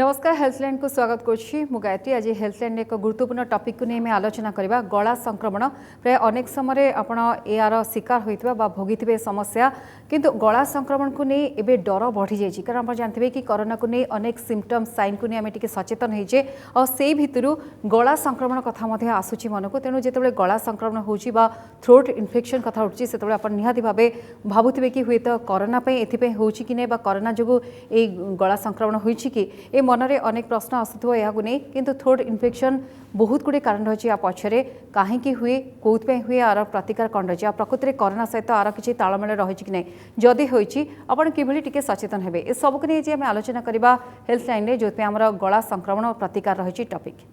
नमस्कार हेल्थलाइन को स्वागत करुच्ची मु गायत्री। आज हेल्थलाइन एक गुरुत्वपूर्ण टॉपिक को नहीं आलोचना करबा गला संक्रमण। प्राय अनेक समय आपण यार शिकार होइतबा बा भोगिथिबे समस्या किंतु गला संक्रमण को नहीं एबे डर बढ़ी जाइछि। कारण आपण जानथिबे कि कोरोना को नहीं अनेक सिम्पटम साइन को नहीं आमे टिके सचेतन होइछे और सेही भितरु गला संक्रमण कथा मध्ये आसुछि मन को। तेणु जेतेबेले गला संक्रमण होउछि बा थ्रोट इन्फेक्शन कथा उठछि सेतेबेले आपण निहाती भाबे भाबुथिबे कि हुए तो कोरोना पे एथिपे होउछि कि नै बा कोरोना जोगु ए गला संक्रमण होइछि कि ए मनरे अनेक प्रश्न आसुथबो यागु नै। किंतु थ्रोट इन्फेक्शन बहुत गुड़े कारण रही आ पछरे कहीं हुए कौन हुए आर प्रतिकार कौन रही प्रकृति में कोरोना सहित आर किसी तालमेल रही कि नहीं जदि होती आपड़ कि सचेतन हे ए सबको नहीं आम आलोचना करवा हेल्थलाइन में जो आम गला संक्रमण और प्रतिकार रही टॉपिक।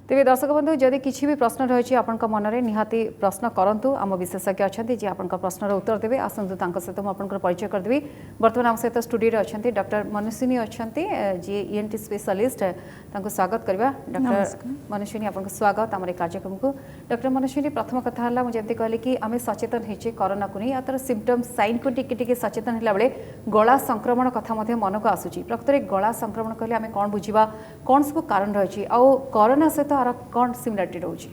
तेज दर्शक बंधु जदि किसी भी प्रश्न रही आपण मनरे निहाती प्रश्न करंतु आम विशेषज्ञ अच्छा जी आपण प्रश्नर उत्तर देवे आसतु सहित मुझे परिचय करदेवी। बर्तमान आम सहित स्टूडियो अच्छा डॉक्टर मनस्विनी अच्छा जी ENT स्पेशलिस्ट स्वागत करवा। डॉक्टर मनस्विनी आपको स्वागत आम कार्यक्रम को। डॉक्टर मनस्विनी प्रथम कथा है मुझे कहली कि आम सचेतन होचे कोरोना को नहीं तार सिम्पटम साइन को टिके सचेतन है बेले गला संक्रमण कथा मन को आसूची। प्रकृत में गला संक्रमण कहले आम कौन बुझा कौन सब कारण रही कोरोना सहित कौन सिमिलारिटी रोची?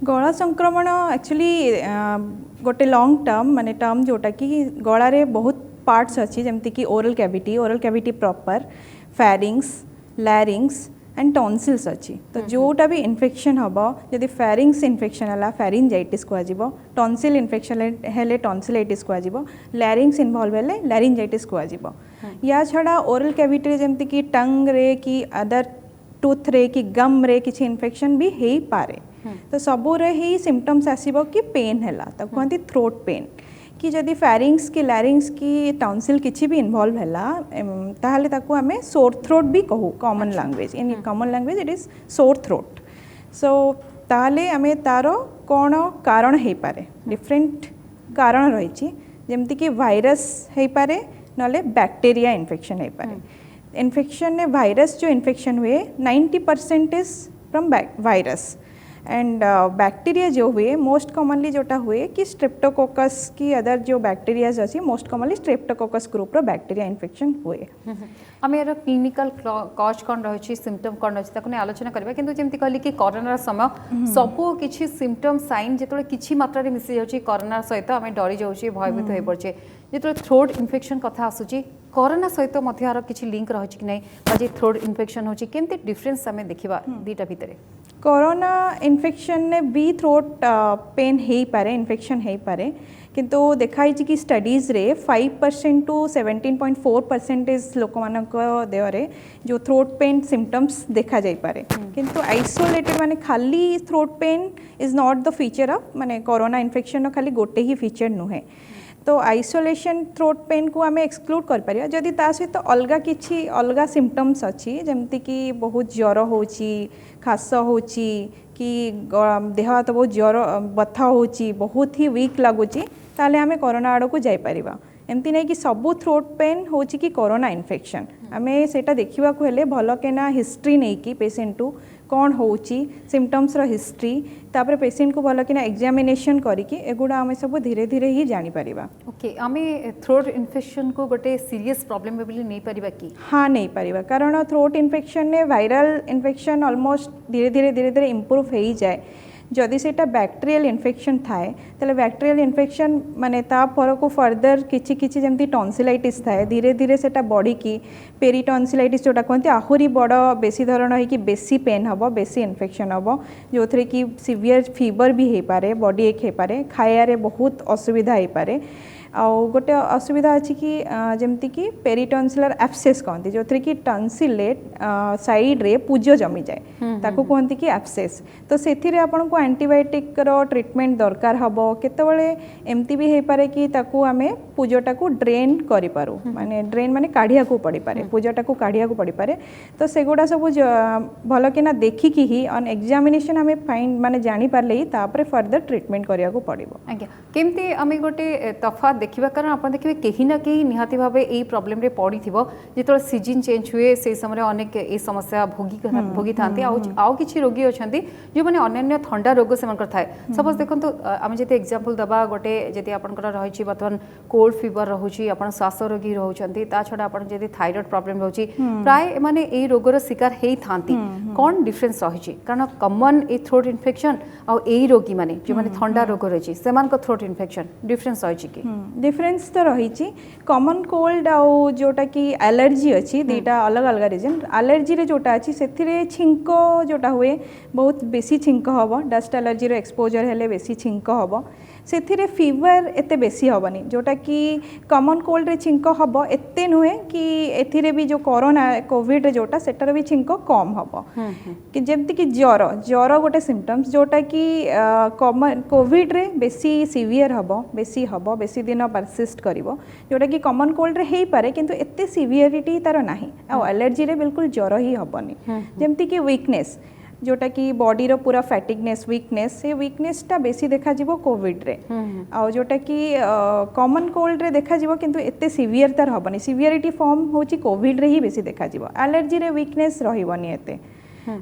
गला संक्रमण एक्चुअली गोटे लॉन्ग टर्म माने टर्म जोटा कि गला रे बहुत पार्ट्स अच्छी जमती कि oral cavity proper pharynx लैरिंग्स and tonsils अच्छी। तो जोटा भी इन्फेक्शन हम जदि फेरिंग्स इन्फेक्शन है फेरिंजाइटिस कह टॉन्सिल इन्फेक्शन है टॉन्सिलाइटिस कह लैरिंग्स इन्वॉल्व है लैरिंजाइटिस कह या छड़ा ओरल कैविटी जमती कि टंग रे कि अदर टूथ रे कि गम रे किसी इन्फेक्शन भी हो पारे। तो सबूरे ही सिम्पटम्स आसीबो कि पेन है तो कहते थ्रोट पेन कि जदि फेरिंग्स की लैरिंग्स की टॉन्सिल किसी भी इन्वॉल्व है ताहले ताकू आमे सोर थ्रोट भी कहू common language in common language it is sore throat. So ताहले आमे तारो कौन कारण हो पारे डिफरेंट कारण रही जमती कि वायरस हो पारे नले बैक्टीरिया इन्फेक्शन हो पारे। इन्फेक्शन ने वायरस जो इन्फेक्शन हुए 90% is from virus and bacteria जो हुए मोस्ट कॉमनली जोटा हुए कि स्ट्रेप्टोकोकस की अदर जो बैक्टीरियाज अच्छी मोस्ट कॉमनली स्ट्रेप्टोकोकस ग्रुप रो बैक्टीरिया इन्फेक्शन हुए। आम यार क्लिनिकल कॉज कौन रही सिम्पटम कौन रही आलोचना करवा। किंतु जमती कहली कि कोरोना समय सबू किसी सिम्पटम साइन जो किसी मात्रा मिसी जाऊँगी कोरोना सहित आम डरी जाऊँचे भयभीत हो पड़े जो थ्रोट इन्फेक्शन कथा आसूची कोरोना सहित किसी लिंक रही कि नहीं थ्रोट इन्फेक्शन होची केमती डिफरेंस आम देखा दीटा भितर? कोरोना इन्फेक्शन ने भी थ्रोट पेन हो पारे इन्फेक्शन हो पारे किंतु देखाई कि स्टडीज रे 5% टू 17.4% लोक मान देहरे जो थ्रोट पेन सिम्पटम्स देखा जाई पारे। किंतु आइसोलेटेड माने खाली throat pen is not the feature of माने कोरोना इन्फेक्शन खाली गोटे ही फीचर नुहे। तो आइसोलेशन थ्रोट पेन को आम एक्सक्लूड कर परिया जदि ता सहित अलगा किछि अलगा सिम्पटम्स अच्छी जमती कि बहुत ज्वर होची खास होची कि देह हाथ बहुत ज्वर बथा होची बहुत ही वीक लगुच ताले आमे कोरोना आड़ को जाई परिबा। एमती नहीं कि सबू थ्रोट पेन होची कि कोरोना इन्फेक्शन आमे सेटा देखिबा को हेले भलो केना हिस्ट्री नहीं कि पेशेंट टू कौन होची सिम्पटम्स रो हिस्ट्री तापर पेशेंट को भलो केना एग्जामिनेशन करिकि एगुडा आमे सब धीरे धीरे ही जानी परिबा। ओके आमे थ्रोट इन्फेक्शन को गोटे सीरियस प्रॉब्लम बेबली नहीं परिबा कि? हाँ नहीं परिबा कारण थ्रोट इन्फेक्शन ने वायरल इन्फेक्शन ऑलमोस्ट धीरे धीरे इम्प्रूव हो जाए। जदि सेटा बैक्टीरियल इन्फेक्शन थाए ताले बैक्टीरियल इन्फेक्शन माने ता पर को फर्दर किछि किछि जमती टॉन्सिलाइटिस थाए धीरे धीरे सेटा बॉडी की पेरिटॉन्सिलाइटिस जोटा कहते आहुरी बड़ बेसी धरण है कि बेसी पेन हम बेसी इन्फेक्शन हम जो थे कि सीवियर फीवर भी हो पारे बॉडी एक हो पारे खायारे बहुत असुविधा हो पारे। आउ गोटे असुविधा अच्छी कि जमती कि पेरिटॉन्सिलर एब्सेस कहते जो थे कि टॉन्सिलेट साइड रे पूज जमी जाए ताको कहते कि एब्सेस। तो से आपन को एंटीबायोटिक रो ट्रीटमेंट दरकार हम केतबेले एमती भी हो पारे कि ताको आमे पूजटा को ड्रेन करि पारू माने ड्रेन माने काढ़िया को पड़ी पारे पूजटा को काढ़िया को पड़ी पारे। तो सेगुड़ा सब भल किना देखिकी ही ऑन एग्जामिनेशन आमे फाइंड माने जानी पारले ही तापर फर्दर ट्रीटमेंट करिया को पड़िबो। आज्ञा केमती आमे गोटे तफात देखा कारण आप देखिए कहीं ना कहीं निहाती भाव यही प्रोब्लेम रे पड़ी थो जो सीजन चेंज हुए से समय अनेक ये समस्या भोगी था आउ किसी रोगी अच्छा जो मैंने अन्य थंडा रोग से थाए सपोज देखो आम जब एग्जांपल दबा गोटे जदि आपंकर रही बर्तमान कोल्ड फीवर रोचे आप श्वास रोगी रोचे छड़ा आप थायराइड प्रोब्लेम रोचे प्राय माने यही रोगर शिकार होता कौन डिफरेन्स रही कारण कमन ए थ्रोट इन्फेक्शन आउ यही रोगी मैंने जो मैंने थंडा रोग रही से थ्रोट इन्फेक्शन डिफरेन्स रही कि डिफरेन्स तो रही कमन कोल्ड आउ जोटा कि एलर्जी अच्छी दुईटा अलग अलग रीजन एलर्जी रे जोटा अच्छी से छिंक जोटा हुए बहुत बेसी छिंक हम डस्ट एलर्जी रो एक्सपोजर हेले बेसी छिंक हम से फीवर एते बेसी हेनी जोटा कि कमन कोल्ड रे छिंक हम एते नुहे कि एथिरे भी जो कोरोना कोविड रे जोटा सेटार भी छिंक कम हम कि जमती कि ज्वर ज्वर गोटे सिम्पटम्स जोटा कि कमन कोविड रे बेसी सीवियर हम बेसी दिन परसिस्ट करिवो जोटा कि कमन कोल्ड रे हेई पारे किंतु एते सीवियरिटी तार नाही आ एलर्जी रे बिल्कुल ज्वर ही हबनी जमती कि वीकनेस जोटा कि बॉडी रो पूरा फैटिकनेस वीकनेस से वीकनेसटा बेसी देखा जीवो कोविड रे आ जोटा कि कॉमन कोल्ड रे देखा जीवो किंतु एते सीवियर तार हबनी सीवियरिटी फॉर्म होची कोविड रे ही बेसी देखा जीवो एलर्जी रे वीकनेस रहिबनी एते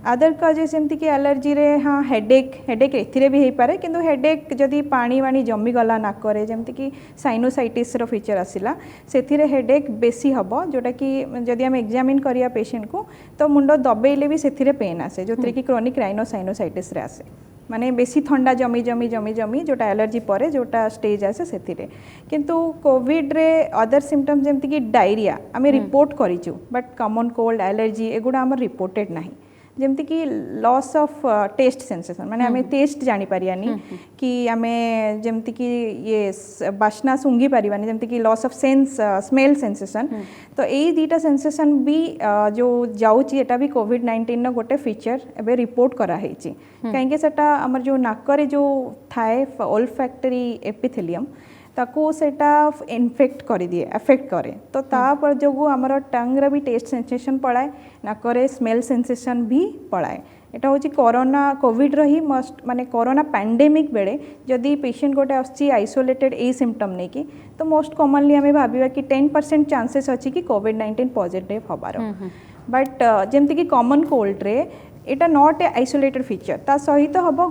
अदर कजेस एमती कि एलर्जी रे हाँ हेडेक एथिरे भी हो पारे किंतु हेडेक जदि पानी वाणी जमी गला नाकरे जमती कि साइनोसाइटिस रो फीचर आसिला सेथिरे हेडेक बेसी हबो जोटा कि जदि हम एग्जामिन करिया पेशेंट को तो मुंड दबेइले भी सेथिरे पेन आसे जोतरे कि क्रोनिक राइनोसाइनोसाइटिस रे आसे माने बेसी ठंडा जमी जमी जमी जमी जोटा एलर्जी परे जोटा स्टेज आसे सेथिरे किंतु कोविड रे अदर सिम्पटम्स जमती कि डायरिया आमे रिपोर्ट करिचु बट कॉमन कोल्ड एलर्जी एगुडा हमर रिपोर्टेड नाही जमती कि लॉस ऑफ टेस्ट सेंसेशन माने आमे टेस्ट जानी पारियानी कि आमे जमती कि ये बास्ना सुंगी पारिबानी जमती कि loss of sense smell sensation तो यही दुईटा सेंसेशन भी जो जाउची एटा भी कोविड-19 न गोटे फीचर एबे रिपोर्ट करा हेची कहीं सेटा हमर जो नाकरे जो थाए ओल्फैक्टरी एपिथेलियम ताको सेटा इन्फेक्ट कर दिए अफेक्ट करे तो तापर जो आमर टंग रे भी टेस्ट सेंसेशन पड़ाए नाकरे स्मेल सेंसेशन भी पड़ाए एटा होची कोरोना कोविड रही मस्ट माने कोरोना पैंडेमिक बेले जदि पेशेंट गोटे आछि आइसोलेटेड ए सिम्पटम नहीं कि तो मोस्ट कॉमनली हमें भाबिबा कि 10% चांसेस अछि कि कोविड-19 पॉजिटिव होबार बट जेमति कि कॉमन कोल्ड रे एटा नॉट ए आइसोलेटेड फीचर ता सहित हबो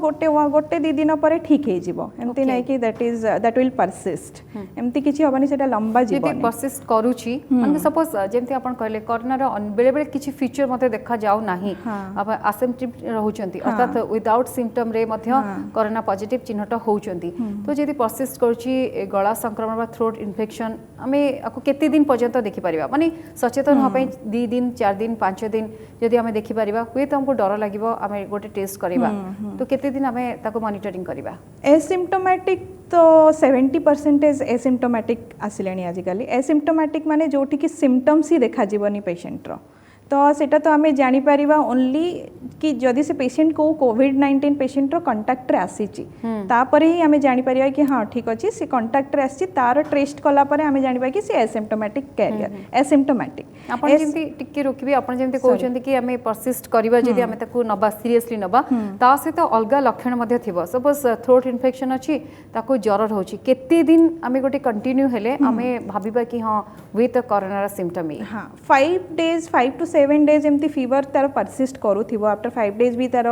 गोटे दी दिन पर ठीक हे जिवो एमति नै कि दैट विल परसिस्ट एमति किछि हबनी सेटा लंबा जीवन यदि परसिस्ट करूची माने सपोज जेमति आपण कहले कोरोना रो बेले बेले किछि फीचर मते देखा जाउ नाही अब एसिम्प्टोमेटिक रहउचंती अर्थात विदाउट सिम्पटम रे मध्य कोरोना पॉजिटिव चिन्हट होउचंती तो यदि परसिस्ट करूची गला संक्रमण बा थ्रोट इन्फेक्शन हमें आको केते दिन पर्यंत देखि परिबा माने सचेतन हो पई 2 दिन 4 दिन 5 दिन यदि हमें देखि परिबा हुए तो हमको डर लागिबो आमे गोटे टेस्ट करिबा तो केते दिन हमें ताको मॉनिटरिंग करिबा एसिम्प्टोमेटिक तो 70% एसिम्प्टोमेटिक आसिलेनी आजिकली एसिम्प्टोमेटिक माने जोठी कि सिम्पटम्स ही देखा जीवनी पेशेंट रो तो सेटा तो आमे जानी परिबा ओनली कि जदि से पेशेंट को कोविड-19 पेशेंट रो कांटेक्ट रे आसीची तापर ही आमे जानी परिबा कि हां ठीक अछि से कांटेक्ट रे आसी तार टेस्ट कला परे आमे जानिबा कि से एसिम्प्टोमेटिक कैरियर एसिम्प्टोमेटिक आपण जेंति टिक्के रोकिबे आपण जेंति कहउछन्ती कि आमे परसिस्ट करिबा जदि आमे ताको नबा सीरियसली नबा ता से तो अलगा लक्षण मध्ये थिबो सपोज थ्रोट इन्फेक्शन अछि ताको ज्वर रहउची केते दिन आमे गोटे कंटिन्यू हेले आमे भाबिबा कि हां विथ कोरोना सिम्पटम हां 5 to 7 days एमती फीवर तार परसिस्ट करूथिबो आफ्टर 5 days भी तार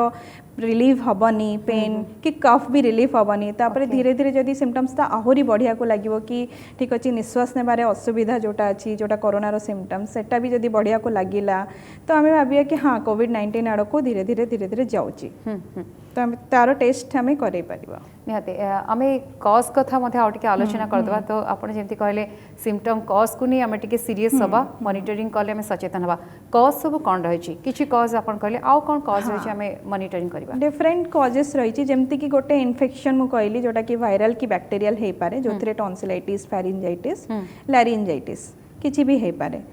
रिलीफ हबनी पेन कि कफ भी रिलीफ हबनी तापर धीरे धीरे जदि सिम्पटम्स ता आहुरी बढ़िया को लागिवो कि ठीक अछि निश्वास नेबारे असुविधा जोटा अछि जोटा कोरोना रो सिम्पटम्स सेटा भी जदि बढ़िया को लागिला तो हमें भाबिया कि हां कोविड-19 आड़ को धीरे धीरे जाउची तो हम तारो टेस्ट हमें करै परिबा निहाते हमें कॉज कथा मध्ये आ टिके आलोचना करदबा तो आपण जेंति कहले सिम्पटम कॉज को नहीं हमें टिके सीरियस हबा मॉनिटरिंग करले हमें सचेतन हबा कॉज सब कोन रहै छी किछि कॉज आपण कहले आ कोन कॉज रहै छी हमें मॉनिटरिंग करबा डिफरेंट कॉजेस रही छी जेमति कि गोटे इन्फेक्शन मु कहली जोटा कि वायरल की बैक्टीरियल हे पारे जोथरे टॉन्सिलाइटिस फेरिंजाइटिस लैरिंजाइटिस किछि भी हे पारे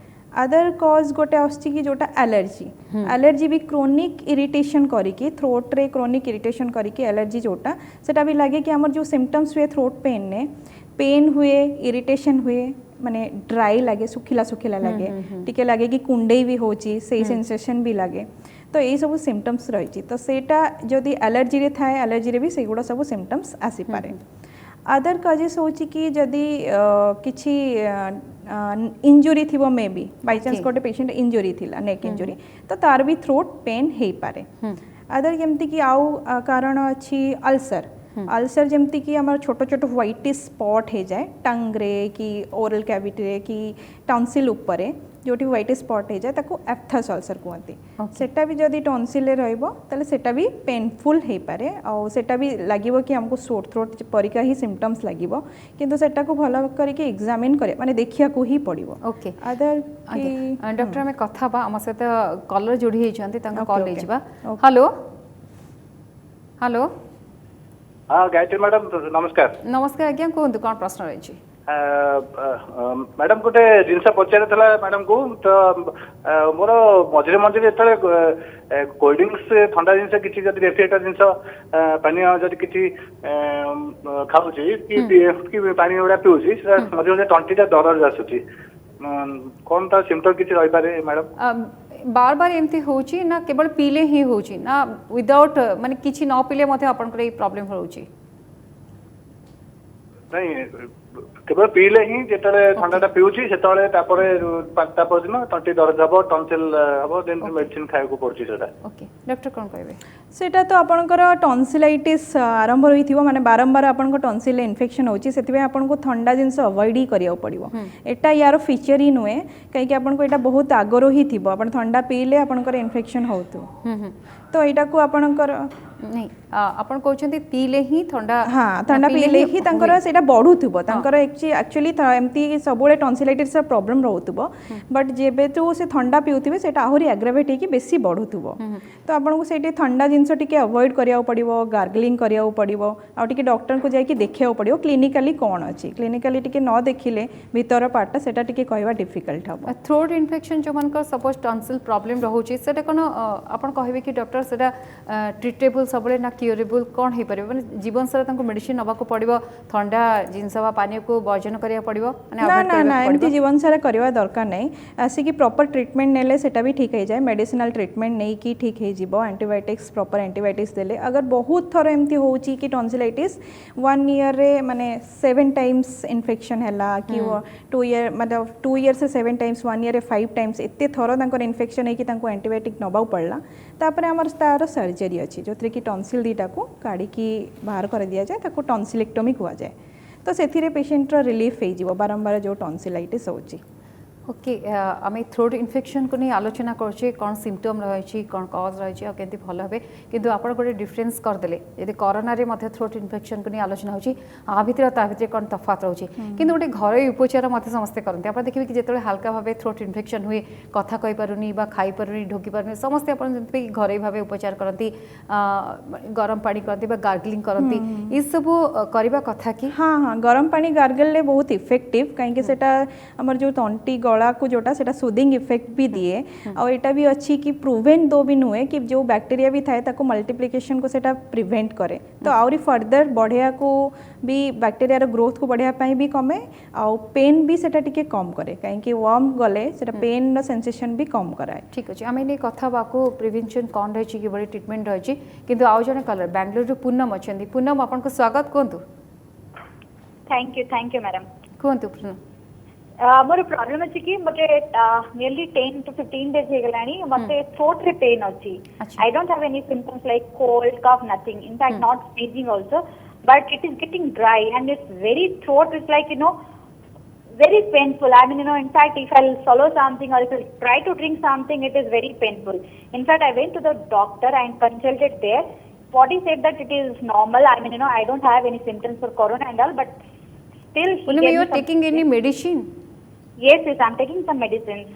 अदर कॉज गोटे आछि कि जोटा एलर्जी भी क्रोनिक इरिटेशन करिकी थ्रोट रे क्रोनिक इरिटेशन करिकी एलर्जी जोटा सेटा भी लागे कि हमर जो सिम्पटम्स हुए थ्रोट पेन ने पेन हुए इरिटेशन हुए माने ड्राई लगे सुखिला लगे टिके लगे कि कुंडे भी होची से सेंसेशन भी लगे तो यही सब सिम्पटम्स रही तो सेटा जदि एलर्जी रे थाए एलर्जी रे भी सेगुड़ा सब सिम्पटम्स आसी पारे अदर कजेस होची कि जदि किछि इंजुरी थिबो may be by chance Okay. गोटे पेशेंट इंजुरी थिला नेक इंजुरी तो तार भी थ्रोट पेन हेई पारे अदर जेमती कि आउ कारण अच्छी अल्सर अल्सर जेमती कि आम छोट छोट व्हाइट स्पॉट हो जाए टंग रे कि ओरल कैविटी रे कि टॉन्सिल उपरे जो व्हाइट स्पॉट हो जाए ताको एप्थस अल्सर कहते Okay. सेटा भी जदि टॉन्सिल रहिबो ताले सेटा भी पेनफुल हो पारे और सेटा भी लागिबो कि हमको सोर थ्रोट परिका ही सिम्पटम्स लागिबो किंतु सेटा को भलो करके एग्जामिन करे माने देखिया को ही पड़िबो ओके अदर कि डॉक्टर हमें कथा बा हम सहित कलर जोड़ी होइछंती तांका Okay, कॉल okay. ले जिबा Okay. हेलो हेलो हाँ गायत्री मैडम नमस्कार नमस्कार आज्ञा कहतु कौन प्रश्न रही मैडम गोटे जिनस पचार मैडम को तो मोर मझे मझे जो कोल्ड ड्रिंक्स ठंडा जिनस किसी रेफ्रिजरेटर जिनस पानी जब किसी खाऊँगी कि पानी गुड़ा पीऊँगी मझे मझे तंटीटा दरज आसूची कौन तार सिम्पटम किसी रही पारे मैडम बार बार एमती होची ना केवल पीले ही होची ना विदाउट माने किछि न पीले मते आपनकर ए प्रॉब्लम होची नहीं केवल पीले ही जिते ठंडाटा पीऊँगी से दिन तंटी दरज हम टनसिल हम देन मेडिसिन खाया पड़ुची से ओके डॉक्टर कौन कहबे सेटा तो आपणकर टॉन्सिलाइटिस आरंभ रही माने बारंबार आपन टॉन्सिल इन्फेक्शन होची सेतिबे आपन को ठंडा जिंस अवॉइड ही करिया पड़िबो एटा यार फीचर ही नुए कहीं कि आपन को एटा बहुत आगरो ही थिबो आपन ठंडा पीले आपनकर इन्फेक्शन होतु तो एटा को आपनकर नहीं आपण कहउछंती पीले ही ठंडा हाँ ठंडा पीले ही तांकर सेटा बढ़ुथुबो तांकर एक्चुअली एमती सबुले टॉन्सिलाइटिस प्रॉब्लम रहउथुबो बट जेबे तो से ठंडा पिउथिबे सेटा आहुरी एग्रावेट हेकी बेसी बढ़ुथुबो तो आपन को सेठी ठंडा जिंस टिके अवॉइड करिया पड़िबो गार्गलिंग करिया पड़िबो आ टिके डॉक्टर को जाई कि देखिया पड़िबो क्लिनिकली कोन अछि क्लिनिकली टिके न देखिले भीतर पार्ट सेटा टिके कहवा डिफिकल्ट हबो थ्रोट इन्फेक्शन जो मनकर सपोज टॉन्सिल प्रॉब्लम रहउची सेटा कोन आपण कहबे कि डॉक्टर सेटा ट्रीटेबल सबले ना क्यूरेबल कौन हो पारे माने जीवन सारा तांको मेडिसिन नबा को पड़िबो ठंडा जिंस बा पानी को वर्जन करिया पड़िबो माने ना अवॉइड ना करिया ना पड़िबो एमती जीवन सारा करवा दरकार नहीं आसिक प्रॉपर ट्रीटमेंट नेले सेटा भी ठीक हो जाए मेडिसिनल ट्रीटमेंट नहीं कि ठीक हो जिवो एंटीबायोटिक्स प्रॉपर एंटीबायोटिक्स देले अगर बहुत थर एमती होउची कि टॉन्सिलाइटिस 1 ईयर रे माने 7 टाइम्स इन्फेक्शन हैला कि 2 ईयर मतलब 2 ईयर से 7 टाइम्स 1 ईयर रे 5 टाइम्स एते थर तांकर इन्फेक्शन है कि तांको एंटीबायोटिक नबा पड़ला तापर हमर तार सर्जरी अछि जोथरे कि टॉन्सिल दीटा को काढ़ी की बाहर कर दिया जाए ताको टॉन्सिलेक्टोमी हुआ जाए तो से पेशेंट रिलीफ हो जिवो बारंबार जो टॉन्सिलाइटिस होची ओके आम थ्रोट इन्फेक्शन को नहीं आलोचना करछे कौन सिम्पटम रही कौन कज रही और केमती भल हे किंतु आप गोटे डिफरेन्स करदे यदि कोरोना रे मध्य थ्रोट इन्फेक्शन को नहीं आलोचना होची आ भितर ता भितर कौन तफात रोचे किंतु गोटे घरोई उपचार मत समस्ते करते आप देखिए कि जिते हाल्का भाव थ्रोट इन्फेक्शन हुए कथा कहि पारुनी बा खाई पारुनी ढोकी पारुनी समस्ते आप घरोई भाव उपचार करती गरम पानी करती बा गार्गलिंग करती ये सब करबा कथा कि हाँ हाँ गरम पानी गार्गल बहुत इफेक्टिव कहीं सेटा हमर जो तंटी गला को जोटा सेटा सूदिंग इफेक्ट भी दिए और एटा भी अच्छी कि प्रूवेन दो भी नुए कि जो बैक्टीरिया भी थाए ताको मल्टीप्लिकेशन को सेटा प्रिवेंट करे तो आउरी फर्दर बढ़िया को भी बैक्टीरिया रो ग्रोथ को बढ़िया पाई भी कमे और पेन भी सेटा टिके कम करे कहीं कि वर्म गले सेटा पेन रो सेंसेशन भी कम कराए ठीक अच्छे आम नहीं कथा बाको प्रिवेंशन कौन रही कि बड़ी ट्रीटमेंट रही किंतु आउ जने कलर बेंगलोर पूनम अच्छा पूनम आपन को स्वागत कहतु थैंक यू मैडम कहतु पूनम मोर प्रॉब्लम अछि कि मते नियरली 10 to 15 डेज हे गलानी मते थ्रोट रे पेन अछि I don't have any symptoms like cold cough nothing in fact not sneezing also but it is getting dry and it's very throat is like very painful. I mean, in fact, if I'll swallow something or if I'll try to drink something, it is very painful. In fact, I went to the doctor and consulted there. What he said that it is normal. I mean, I don't have any symptoms for corona and all, but still. Punam, you are taking any medicine? Yes, I'm taking some medicines.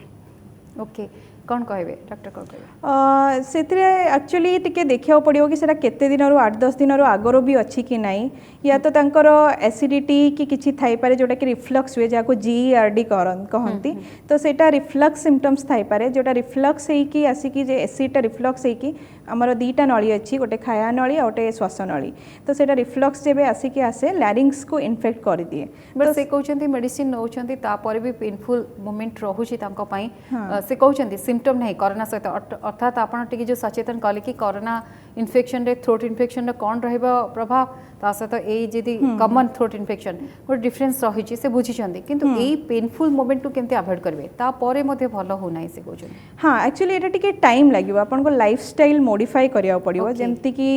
Okay. कौन कहबे doctor कौन कहबे सेतरे actually टिके देखिया पड़ियो कि सेटा केते दिन रो 8-10 दिन रो आगरो भी अछि कि नाही या तो तांकर एसिडिटी कि किछि थाई पारे जोटा कि रिफ्लक्स हुए जाको जीईआरडी कहंती तो सेटा रिफ्लक्स सिम्पटम्स थाई पारे जोटा रिफ्लक्स हेई कि आसी कि जे एसिडटा रिफ्लक्स हेई कि हमर दीटा नळी अछि गोटे खाया नळी और गोटे श्वास नळी तो सेटा रिफ्लक्स जेबे आसी कि आसे लैरिंग्स को इन्फेक्ट कर दिए बट से कहउछंती मेडिसिन नउछंती ता पर भी पेनफुल मोमेंट रहउछि तांको पई से कहउछंती सिम्पटम नहीं कोरोना सहित अर्थात आपण टिके जो सचेतन कले कि कोरोना इन्फेक्शन रे थ्रोट इन्फेक्शन कौन रहिबा प्रभाव ता सहित ए जदि कॉमन थ्रोट इन्फेक्शन गोटे डिफरेंस रही से बुझीचंदी किंतु ए पेनफुल मोमेंट टू केमते अवॉइड करबे ता परे मध्ये भलो हो नाही से कहउछन। हाँ एक्चुअली एटा टिके टाइम लागिवो आपन को लाइफस्टाइल मॉडिफाई करिया पड़िवो जेमति कि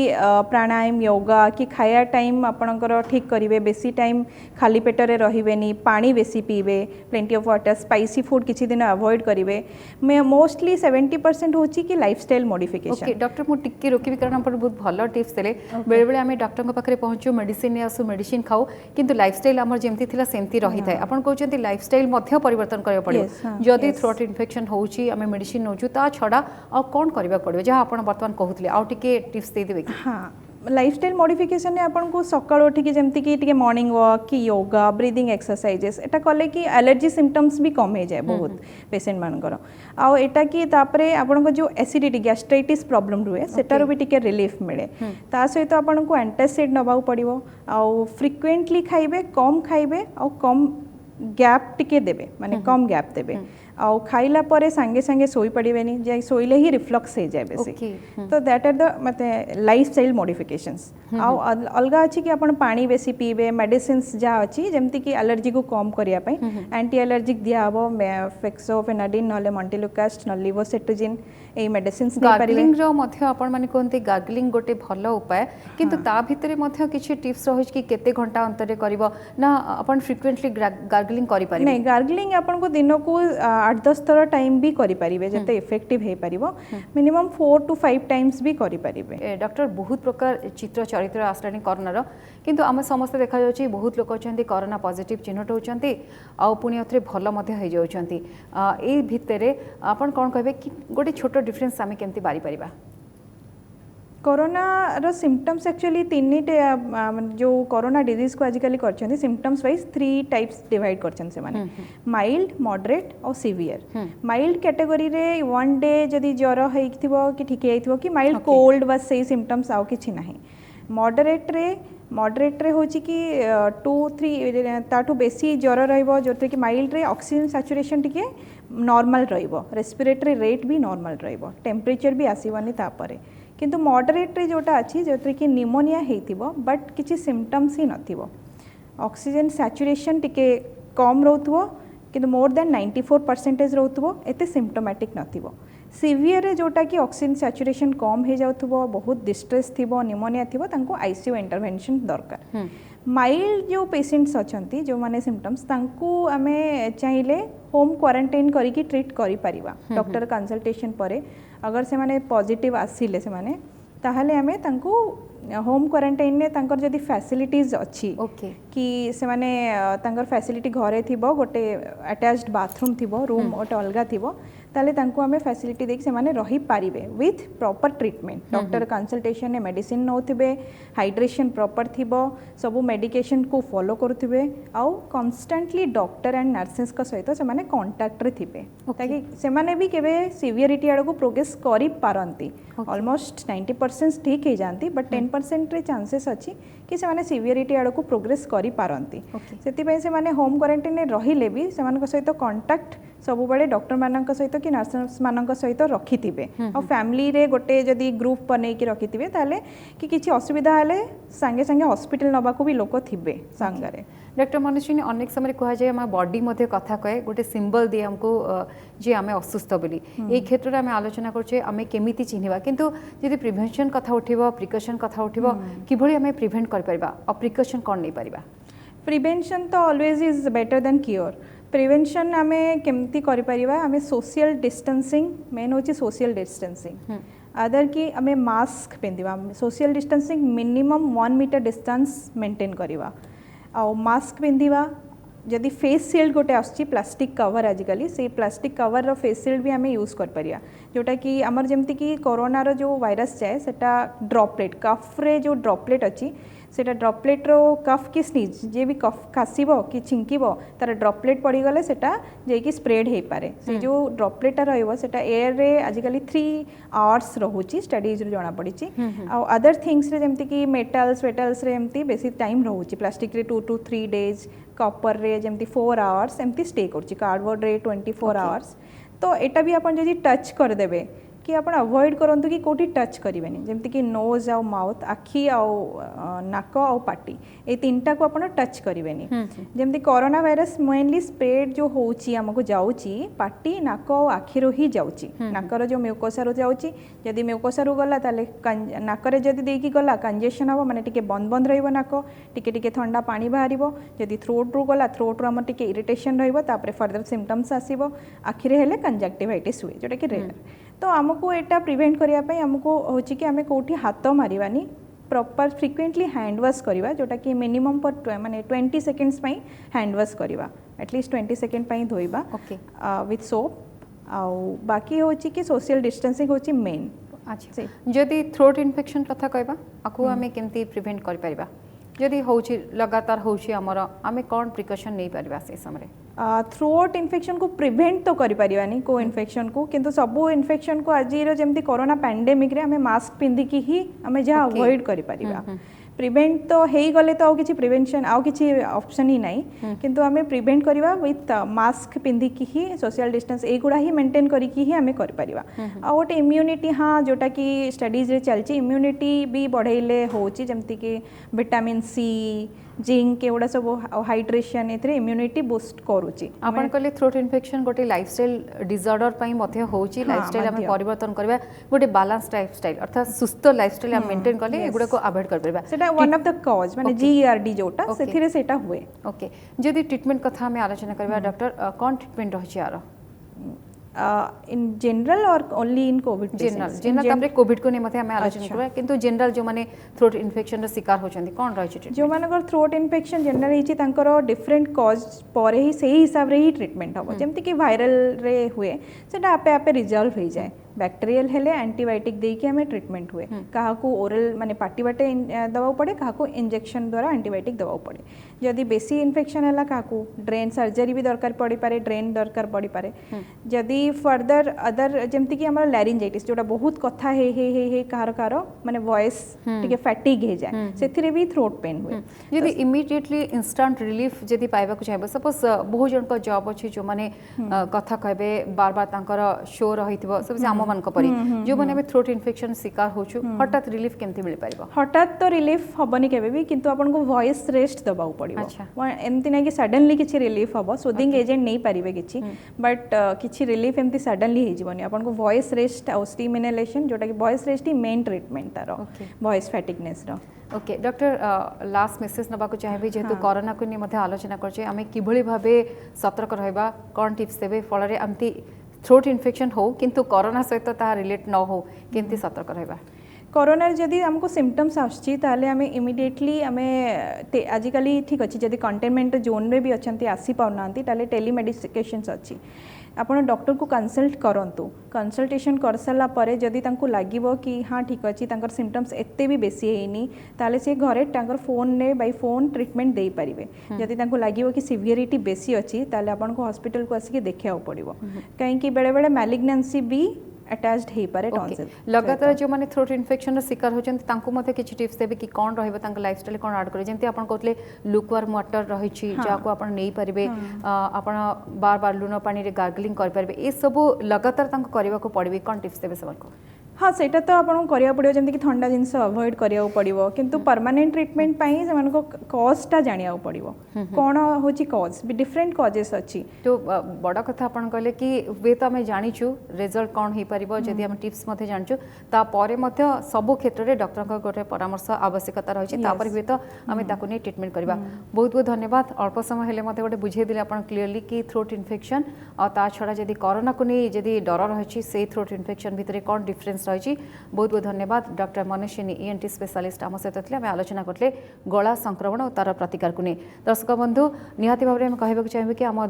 प्राणायाम योगा कि खाया टाइम आपनकर ठीक करिवे बेसी टाइम खाली पेट रे रहिबेनी पानी बेसी पीबे plenty of water spicy food किछि दिन अवॉइड करिवे मैं मोस्टली 70% होची कि लाइफस्टाइल मॉडिफिकेशन। ओके डॉक्टर मु टिक्के रोकिबी कारण आपण बहुत भलो टिप्स देले बेले बेले आमे डॉक्टर के पाखरे पहुंचो मेडिसिन ने आसु मेडिसिन खाओ किंतु लाइफस्टाइल हमर जेमति थिला सेमति रही थाए आपण कहउछंती लाइफस्टाइल मध्ये परिवर्तन करियो पड़ियो जदि थ्रोट इन्फेक्शन होउची आमे मेडिसिन नोजु ता छडा आ कोन करबा पड़ियो जहा आपण वर्तमान कहउतले आ टिके टिप्स दे देबे। हाँ लाइफस्टाइल मॉडिफिकेशन ने आपन को सकाळ उठिकी जेमति कि टिके मॉर्निंग वॉक कि योगा ब्रीदिंग एक्सरसाइजेस एटा कले कि एलर्जी सिम्पटम्स भी कम हो जाए बहुत पेशेंट मानकर आ एटा कि तापरे आपन को जो एसिडिटी गैस्ट्राइटिस प्रॉब्लम रुए सेटारो भी टिके रिलीफ मिले ता सहित आपन को एंटासिड नबाउ पड़िवो आ फ्रिक्वेंटली खाइबे आ कम गैप टिके देबे माने कम गैप देबे आउ खाइला परे संगे संगे सोई पड़िबेनी जे सोइले ही रिफ्लक्स हो जाए बेसिक तो दैट आर द मते लाइफस्टाइल मॉडिफिकेशंस आउ अलगा अछि कि आपण पानी बेसी पीबे मेडिसिन्स जा अछि जेमति कि एलर्जी को कम करिया पई एंटी एलर्जिक दिया हबो फेक्सोफेनाडिन नले मल्टीलुकास्ट न लिवोसेट्रिजिन ए मेडिसिन्स दे परिबे। गार्गलिंग रो मध्ये आपण माने कोनते गार्गलिंग गोटे भलो उपाय किंतु ता भितरे मध्ये किछि टिप्स रहिछ कि केते घंटा अंतरे करबो ना आपण फ्रीक्वेंटली गार्गलिंग करि परिबे नहीं गार्गलिंग आपण को दिन को 8-10 थर टाइम भी करि परिबे जते इफेक्टिव हे परिबो मिनिमम 4 to 5 टाइम्स भी करि परिबे। डॉक्टर बहुत प्रकार चित्र चरित्र आसलानी कोरोना रो किंतु आम समस्त देखा जाउची बहुत लोक अछंती कोरोना पॉजिटिव चिन्हट होचंती आ पुनी अथरे भलो मध्ये होई जाउचंती ए भितरे आपण कोन कहबे कि गोटे छोटो डिफरेंस आमे केमती बारी परिबा। कोरोना रो सिम्पटम्स एक्चुअली तीन जो कोरोना डिजीज को आजिकली करछंती सिम्पटम्स वाइज 3 टाइप्स डिवाइड करछन से माने माइल्ड मॉडरेट और सीवियर। माइल्ड कैटेगरी रे वन डे जदी ज्वर हेइथिबो कि ठीक हेइथिबो कि माइल्ड कोल्ड बस सही सिम्पटम्स आउ किछि नाही। मॉडरेट रे होची कि 2-3 ताठू बेसी ज्वर रहइबो जोते कि माइल्ड रे ऑक्सीजन सैचुरेशन टिके नॉर्मल रहइबो रेस्पिरेटरी रेट भी नॉर्मल रहइबो टेम्परेचर भी आसीबनी तापरे किंतु मॉडरेट रे जोटा अछि जोते कि निमोनिया हेइथिबो बट किछि सिम्पटम्स ही नथिबो ऑक्सीजन सैचुरेशन टिके कम रहउथबो किंतु मोर देन 94% रहउथबो एते सिम्पटोमैटिक नथिबो। सीवियर रे जोटा कि ऑक्सीजन सैचुरेशन कम हे जाउथबो बहुत डिस्ट्रेस थिबो निमोनिया थिबो तांको आईसीयू इंटरवेंशन दरकार। माइल्ड जो पेशेंट्स अछंती जो माने सिम्पटम्स तांको आमे चाहिले होम क्वारंटाइन करी की ट्रीट करी परिबा डॉक्टर कंसल्टेशन परे अगर से माने पॉजिटिव आसीले से माने ताहले आमे तांको होम क्वारंटाइन ने तांकर जदी फैसिलिटीज अछि कि से माने तांकर फैसिलिटी घरे थिबो गोटे अटैच्ड बाथरूम थिबो रूम ओटे अलगा थिबो ताले तांको आमे फैसिलिटी देख से माने रही पारिबे with proper treatment doctor consultation ने मेडिसिन नौथिबे हाइड्रेशन प्रॉपर थिबो सबु मेडिकेशन को फॉलो करथिबे आउ कांस्टेंटली डॉक्टर एंड नर्सेस का सहित से माने कांटेक्ट रे थिबे ताकि से माने भी केबे सिवियरिटी आड़ को प्रोग्रेस करि पारंती ऑलमोस्ट 90% ठीक हे जानती बट 10% रे चांसेस अछि कि से माने सिवियरिटी आड़ को प्रोग्रेस करि पारंती सेति पय से माने होम क्वारंटाइन ने रहिले भी से मानक सहित कांटेक्ट सब बड़े डॉक्टर मानक सहित कि नर्स मानक सहित रखिथिबे और फैमिली रे गोटे जदी ग्रुप बनै कि रखिथिबे ताले कि किछि असुविधा हले संगे संगे हॉस्पिटल नबा को भी लोक थिबे संगरे। डॉक्टर मनुष्य अनेक समय कह जाए आम बॉडी मध्य कथा कहे गोटे सिंबल दिए हमको जे आम असुस्थ बोली ये क्षेत्र में आम आलोचना करछे आम केमिति चिन्हवा किंतु जदि प्रिवेंशन कथा उठिबो प्रिकॉशन कथा उठिबो किभଳି आम प्रिवेंट कर परिबा और प्रिकॉशन कोन नै परिबा। प्रिवेंशन तो always is better than cure. Prevention आमे केमती करि परिबा आमे सोशल डिस्टेंसिंग मेन होची सोशल डिस्टेंसिंग अदर कि आमे मास्क पिंदिबा social distancing minimum 1 metre distance maintain करिवा आ मास्क पिंदिबा जदि फेस शील्ड गोटे आछि प्लास्टिक कवर आजिकली से प्लास्टिक कवर रो फेस शील्ड भी आमे यूज कर परिया जोटा कि हमर जेमति कि कोरोना रो जो वायरस जाए सेटा ड्रॉपलेट कफ रे जो ड्रॉपलेट अछि सेटा ड्रॉपलेट रो कफ की स्नीज जे भी कफ खासिबो कि छिंकिबो तार ड्रॉपलेट पड़ी गले सेटा जे कि स्प्रेड हे पारे से जो ड्रॉपलेट रहइबो सेटा एयर रे आजिकली 3 आवर्स रहउची स्टडीज रे जणा पड़ीची आ अदर थिंग्स रे जेमति कि मेटल्स रे एमती बेसी टाइम रहउची प्लास्टिक रे 2 to 3 डेज कॉपर रे जेमति 4 आवर्स एमती स्टे करची कार्डबोर्ड रे 24 आवर्स तो एटा भी अपन जदी टच कर देबे कि आपण अवॉइड करंतु कि कोठी टच करिवेनी जेमति कि नोज आ माउथ आखी आ नाक आ पाटी ए तीनटा को आपण टच करिवेनी जेमति कोरोना वायरस मेनली स्प्रेड जो होउची हमको जाउची पाटी नाक आ आखी रो ही जाउची नाकर जो म्यूकोसा रो जाउची यदि म्यूकोसा रो गला ताले नाकरे जदि देकी गला कंजेशन हो माने टिके बंद बंद रहइबो नाक टिके टिके ठंडा पानी बाहरिबो यदि थ्रोट रो गला थ्रोट रो हम टिके इरिटेशन रहइबो तापर फर्दर सिम्पटम्स आसीबो आखी रे हेले कंजक्टिवाइटिस हुए जोटा कि रेयर तो आमको एटा प्रिवेंट करिया पई हमको होची कि हमें कोठी हाथ मारिबानी प्रॉपर फ्रिक्वेंटली हैंड वॉश करवा जोटा कि मिनिमम पर माने 20 सेकंड्स पई हैंड वॉश करवा एटलीस्ट 20 सेकंड पई धोइबा विथ सोप आ बाकी होची कि सोशल डिस्टेंसिंग होची मेन अच्छा जदि थ्रोट इन्फेक्शन कथा कहबा आकु हमें केमती प्रिवेंट कर परिबा जदि होची लगातार होची हमर हमें कोन प्रिकॉशन नै परिबा से समय थ्रोट इन्फेक्शन को प्रिवेंट तो करि परिबानी को इन्फेक्शन को किंतु सबो इन्फेक्शन को आज जेमती कोरोना पैंडेमिक रे हमें मास्क पिंधिकी ही हमें जहाँ अवॉइड करि परिबा प्रिवेंट तो हेई गले तो किछि प्रिवेंशन आउ किछि ऑप्शन ही नहीं किंतु हमें प्रिवेंट करवा विथ मास्क पिंधिकी ही सोशल डिस्टेंस ए गुडा ही मेंटेन करिकी ही हमें कर परिबा आ गोटे इम्यूनिटी हाँ जोटा कि स्टडीज रे चलची इम्यूनिटी भी बढ़ेले होची जेमति कि विटामिन सी जिंक एवडा सब हाइड्रेशन एथरे इम्यूनिटी बूस्ट करूची आपण कहले थ्रोट इन्फेक्शन गोटे लाइफस्टाइल डिसऑर्डर पई मध्ये होची लाइफस्टाइल हमें परिवर्तन करबा गोटे बैलेंस लाइफस्टाइल अर्थात सुस्त लाइफस्टाइल हम मेंटेन करले एगुडा को अवॉइड कर परबा सेटा वन ऑफ द कॉज माने जीईआरडी जोटा सेथिरे सेटा हुए ओके जदि ट्रीटमेंट कथा हमें आलोचना करबा डॉक्टर कोन ट्रीटमेंट रहची यार इन जनरल और ओनली इन कोविड जनरल तापरे कोविड को ने मते हमें आलोचना करबा किंतु जनरल जो माने थ्रोट इन्फेक्शन रो शिकार होचंदी कोन रहची ट्रीटमेंट जो मानकर थ्रोट इन्फेक्शन जनरल हिची तांकर डिफरेंट कॉज परे ही सही हिसाब रे ही ट्रीटमेंट हबो जेमति कि वायरल रे हुए सेटा आपे आपे रिजॉल्व हो जाए बैक्टेरियल हेले एंटीबायोटिक देकी हमें ट्रीटमेंट हुए कहा को ओरल माने पार्टी बाटे दवा पड़े कहा को इंजेक्शन द्वारा एंटीबायोटिक दवा पड़े जदि बेसी इन्फेक्शन है कहा को ड्रेन सर्जरी भी दरकार पड़ी पारे ड्रेन दरकार पड़ी पारे जदि फर्दर अदर जेमति कि हमर लैरिंजाइटिस जोटा बहुत कथा हे कार माने वॉइस टिके फैटिग हे जाए सेथिरे भी थ्रोट पेन हुए जदि इमीडिएटली इंस्टेंट रिलीफ जदि पाइबा को चाहेबो सपोज बहुत जन को जॉब अछि जो माने कथा कहबे बार बार तांकर शो रहितबो सब आम मान को परी जो माने हमें थ्रोट इन्फेक्शन शिकार होछु हठात रिलीफ केमति मिल पाइबो हठात तो रिलीफ हबनी केबे भी किंतु आपन को वॉइस रेस्ट दबाउ पड़िबो एमति नै कि सडनली किछि रिलीफ हबो सूदिंग एजेंट नै परिबे किछि बट किछि रिलीफ एमति सडनली हे जीवनी आपन को वॉइस रेस्ट और स्टीम इनहेलेशन जोटा कि वॉइस रेस्ट ही मेन ट्रीटमेंट तारो वॉइस फैटिगनेस रो ओके डॉक्टर लास्ट मेसेज नबा को चाहेबे जेतु कोरोना को नि मध्ये आलोचना करछे हमें किभଳି भाबे सतर्क रहबा कोन टिप्स देबे फलरे आमती थ्रोट इन्फेक्शन हो किंतु कोरोना सहित ता रिलेट न हो केमती सतर्क रहबा कोरोना जदि हमको सिम्पटम्स आछि ताले हमें इमिडिएटली हमें आजिकली ठीक अच्छी जदि कंटेनमेंट जोन में भी अच्छी आसी पाउनांती ताले टेलीमेडिकेशंस अच्छी आपण डॉक्टर को कंसल्ट करंतु कंसल्टेशन कर सारा परे जदि तांको लागिबो कि हाँ ठीक अच्छी तांकर सिम्पटम्स एते भी बेसी हेनी ताले से घरे तांकर फोन ने बाय फोन ट्रीटमेंट देई परिबे जदि तांको लागिबो कि सिवियरिटी बेसी अच्छी ताले आपण को हॉस्पिटल को आसी के देखिया पड़िबो काहे कि बेले बेले मैलिग्नेंसी भी अटैच्ड हे पारे टॉन्सिल लगातार जो माने थ्रोट इन्फेक्शन रो शिकार होचंती तांको मते किछि टिप्स देबे कि कोन रहबे तांक लाइफस्टाइल कोन ऐड करे जेंति आपण कहतले लुकवार्म वाटर रहिछि जाको आपण नै परिबे आपण बार बार लूण पानी रे गार्गलिंग कर परिबे ए सब लगातार तांक करबा को पड़बे कोन टिप्स देबे सबको हाँ सेटा तो आपन करिया पड़ियो जेंति कि ठंडा जिंस अवॉइड करिया पड़ियो किंतु परमानेंट ट्रीटमेंट पई से मानको कॉस्टटा जानिया पड़ियो कोन होची कॉज भी डिफरेंट कॉजेस अछि तो बड़ा कथा आपण कहले कि वे तो हमें जानिछु रिजल्ट कोन हे परिबो जदि हम टिप्स मध्ये जानिछु ता परे मध्ये सब क्षेत्र रे डॉक्टर को गोटे परामर्श आवश्यकता रहिछि ता पर भी तो हमें ताको नै ट्रीटमेंट करबा बहुत बहुत धन्यवाद अल्प समय हेले मध्ये गोटे बुझे दिले आपण क्लियरली कि थ्रोट इन्फेक्शन और ता छडा जदि कोरोना को नै जदि डर रहिछि से थ्रोट इन्फेक्शन भितरे कोन डिफरेंस रही बहुत बहुत धन्यवाद डॉक्टर मनीषिनी ईएनटी स्पेशलिस्ट आम सहित थे आम आलोचना करते गला संक्रमण और तार प्रतिकार को नहीं दर्शक बंधु निहाती भाव में कहवाक चाहिए कि आम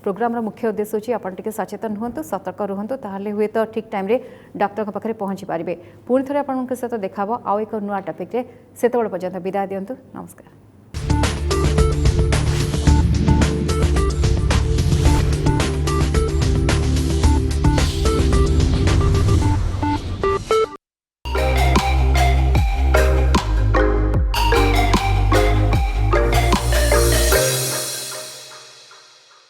प्रोग्राम मुख्य उद्देश्य होची आपण टिके सचेतन हुंतु सतर्क रुहंतु ताहले हुए तो ठीक टाइम रे डॉक्टर पाखे पहुंची पारे पुणी थे आपन सहित देखा आउ एक नुआ टॉपिक रे सेतबेले पर्यंत विदाय दियंतु नमस्कार।